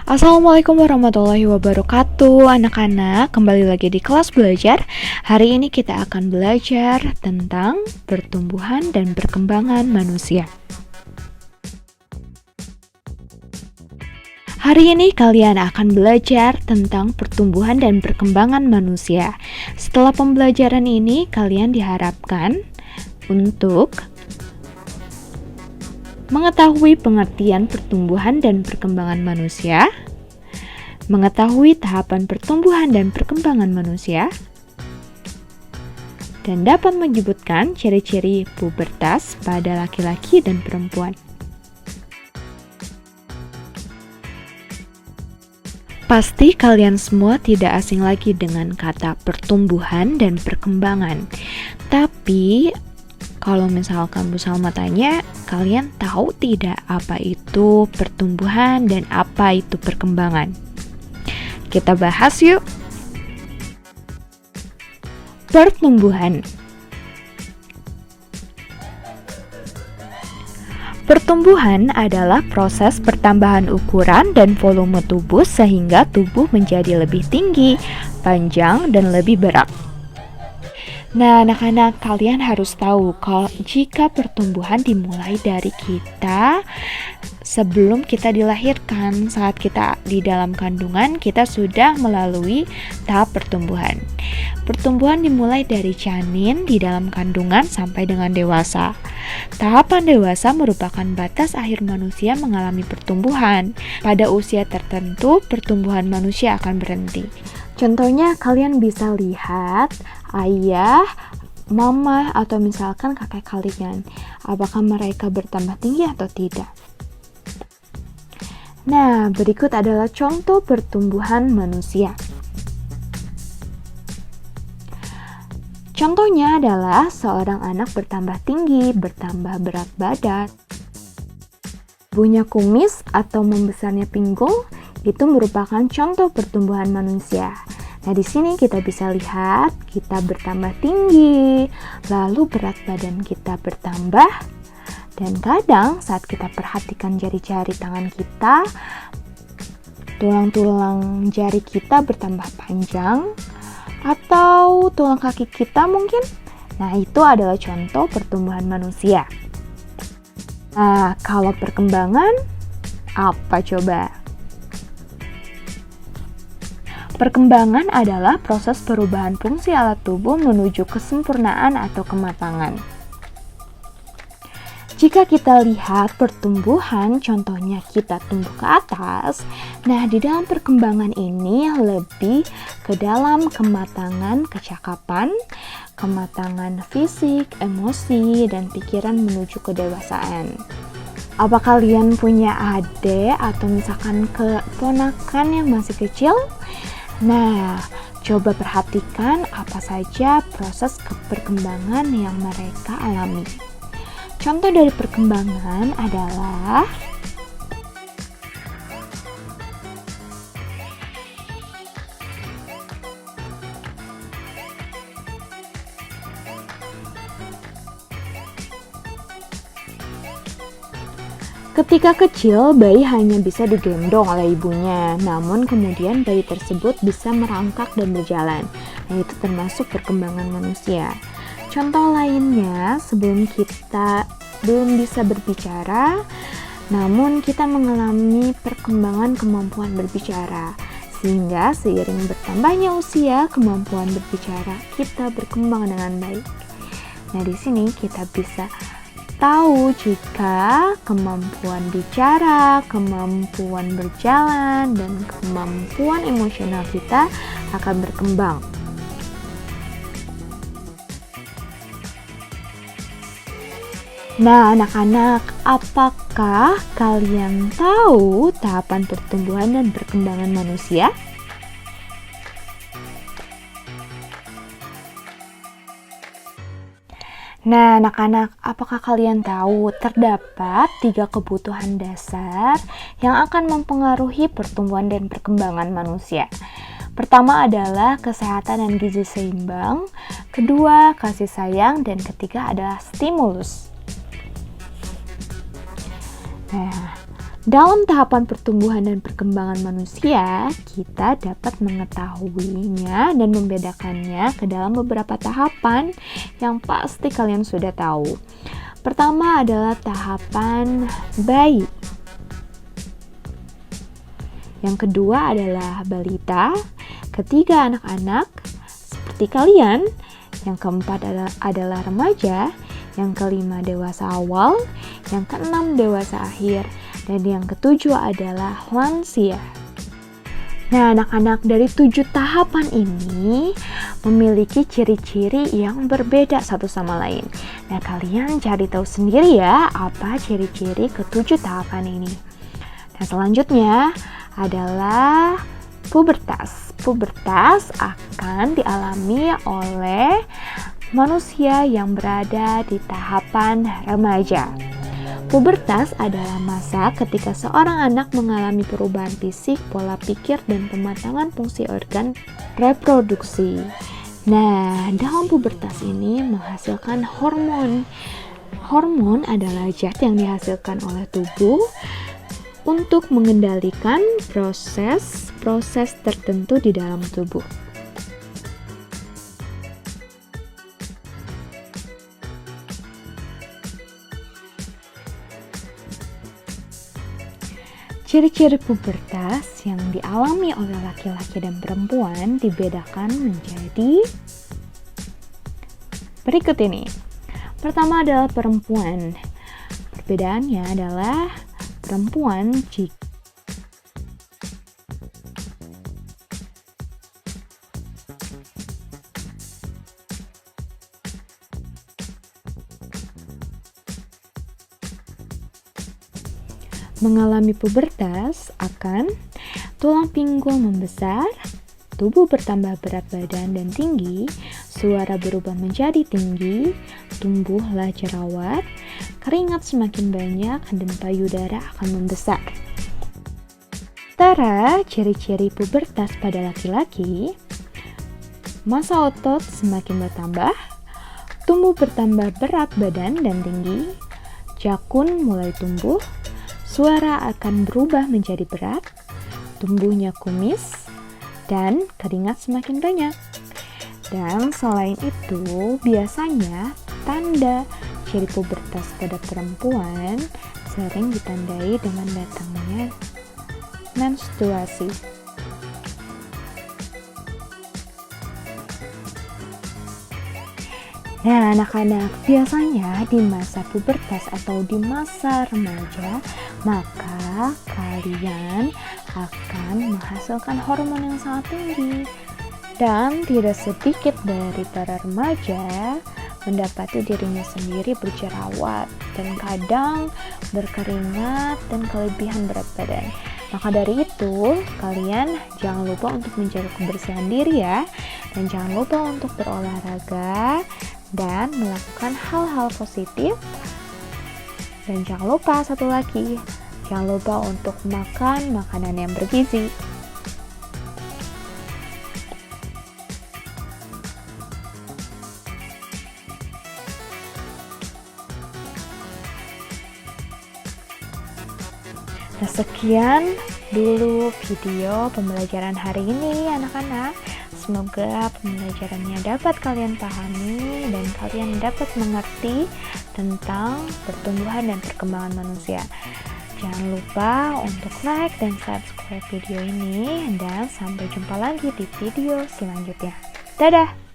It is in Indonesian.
Assalamualaikum warahmatullahi wabarakatuh. Anak-anak, kembali lagi di kelas belajar. Hari ini kita akan belajar tentang pertumbuhan dan perkembangan manusia. Hari ini kalian akan belajar tentang pertumbuhan dan perkembangan manusia. Setelah pembelajaran ini, kalian diharapkan untuk mengetahui pengertian pertumbuhan dan perkembangan manusia, mengetahui tahapan pertumbuhan dan perkembangan manusia, dan dapat menyebutkan ciri-ciri pubertas pada laki-laki dan perempuan. Pasti kalian semua tidak asing lagi dengan kata pertumbuhan dan perkembangan. Tapi kalau misalkan Bu Salma tanya, kalian tahu tidak apa itu pertumbuhan dan apa itu perkembangan? Kita bahas yuk. Pertumbuhan. Pertumbuhan adalah proses pertambahan ukuran dan volume tubuh sehingga tubuh menjadi lebih tinggi, panjang, dan lebih berat. Nah, anak-anak, kalian harus tahu kalau jika pertumbuhan dimulai dari kita sebelum kita dilahirkan, saat kita di dalam kandungan, kita sudah melalui tahap pertumbuhan. Pertumbuhan dimulai dari janin di dalam kandungan sampai dengan dewasa. Tahapan dewasa merupakan batas akhir manusia mengalami pertumbuhan. Pada usia tertentu, pertumbuhan manusia akan berhenti. Contohnya, kalian bisa lihat ayah, mama, atau misalkan kakek kalian. Apakah mereka bertambah tinggi atau tidak? Nah, berikut adalah contoh pertumbuhan manusia. Contohnya adalah seorang anak bertambah tinggi, bertambah berat badan. Punya kumis atau membesarnya pinggul itu merupakan contoh pertumbuhan manusia. Nah, di sini kita bisa lihat kita bertambah tinggi, lalu berat badan kita bertambah, dan kadang saat kita perhatikan jari-jari tangan kita, tulang-tulang jari kita bertambah panjang, atau tulang kaki kita mungkin. Nah, itu adalah contoh pertumbuhan manusia. Nah, kalau perkembangan, apa coba? Perkembangan adalah proses perubahan fungsi alat tubuh menuju kesempurnaan atau kematangan. Jika kita lihat pertumbuhan, contohnya kita tumbuh ke atas, nah di dalam perkembangan ini lebih ke dalam kematangan kecakapan, kematangan fisik, emosi, dan pikiran menuju kedewasaan. Apa kalian punya adik atau misalkan keponakan yang masih kecil? Nah, coba perhatikan apa saja proses perkembangan yang mereka alami. Contoh dari perkembangan adalah ketika kecil, bayi hanya bisa digendong oleh ibunya, namun kemudian bayi tersebut bisa merangkak dan berjalan. Nah, itu termasuk perkembangan manusia. Contoh lainnya, sebelum kita belum bisa berbicara, namun kita mengalami perkembangan kemampuan berbicara. Sehingga seiring bertambahnya usia, kemampuan berbicara kita berkembang dengan baik. Nah, di sini kita bisa tahu jika kemampuan bicara, kemampuan berjalan, dan kemampuan emosional kita akan berkembang. Nah, anak-anak, apakah kalian tahu tahapan pertumbuhan dan perkembangan manusia? Nah, anak-anak, apakah kalian tahu terdapat 3 kebutuhan dasar yang akan mempengaruhi pertumbuhan dan perkembangan manusia? Pertama adalah kesehatan dan gizi seimbang, kedua kasih sayang, dan ketiga adalah stimulus. Nah, Dalam tahapan pertumbuhan dan perkembangan manusia, kita dapat mengetahuinya dan membedakannya ke dalam beberapa tahapan yang pasti kalian sudah tahu. Pertama adalah tahapan bayi. Yang kedua adalah balita. Ketiga anak-anak, seperti kalian. Yang keempat adalah remaja. Yang kelima dewasa awal. Yang keenam dewasa akhir. Dan yang ketujuh adalah lansia. Nah, anak-anak dari 7 tahapan ini memiliki ciri-ciri yang berbeda satu sama lain. Nah, kalian cari tahu sendiri ya, apa ciri-ciri ke-7 tahapan ini. Nah, selanjutnya adalah pubertas. Pubertas akan dialami oleh manusia yang berada di tahapan remaja. Pubertas adalah masa ketika seorang anak mengalami perubahan fisik, pola pikir, dan pematangan fungsi organ reproduksi. Nah, dalam pubertas ini menghasilkan hormon. Hormon adalah zat yang dihasilkan oleh tubuh untuk mengendalikan proses tertentu di dalam tubuh. Ciri-ciri pubertas yang dialami oleh laki-laki dan perempuan dibedakan menjadi berikut ini. Pertama adalah perempuan. Perbedaannya adalah perempuan mengalami pubertas akan tulang pinggul membesar, tubuh bertambah berat badan dan tinggi, suara berubah menjadi tinggi, tumbuhlah jerawat, keringat semakin banyak, dan payudara akan membesar. Sementara ciri-ciri pubertas pada laki-laki, massa otot semakin bertambah, tumbuh bertambah berat badan dan tinggi, jakun mulai tumbuh, suara akan berubah menjadi berat, tumbuhnya kumis, dan keringat semakin banyak. Dan selain itu, biasanya tanda ciri pubertas pada perempuan sering ditandai dengan datangnya menstruasi. Nah, anak-anak, biasanya di masa pubertas atau di masa remaja, maka kalian akan menghasilkan hormon yang sangat tinggi. Dan tidak sedikit dari para remaja mendapati dirinya sendiri berjerawat dan kadang berkeringat dan kelebihan berat badan. Maka dari itu, kalian jangan lupa untuk menjaga kebersihan diri ya. Dan jangan lupa untuk berolahraga dan melakukan hal-hal positif. Dan jangan lupa satu lagi, jangan lupa untuk makan makanan yang bergizi. Nah, sekian dulu video pembelajaran hari ini anak-anak. Semoga pembelajarannya dapat kalian pahami dan kalian dapat mengerti tentang pertumbuhan dan perkembangan manusia. Jangan lupa untuk like dan subscribe video ini dan sampai jumpa lagi di video selanjutnya. Dadah!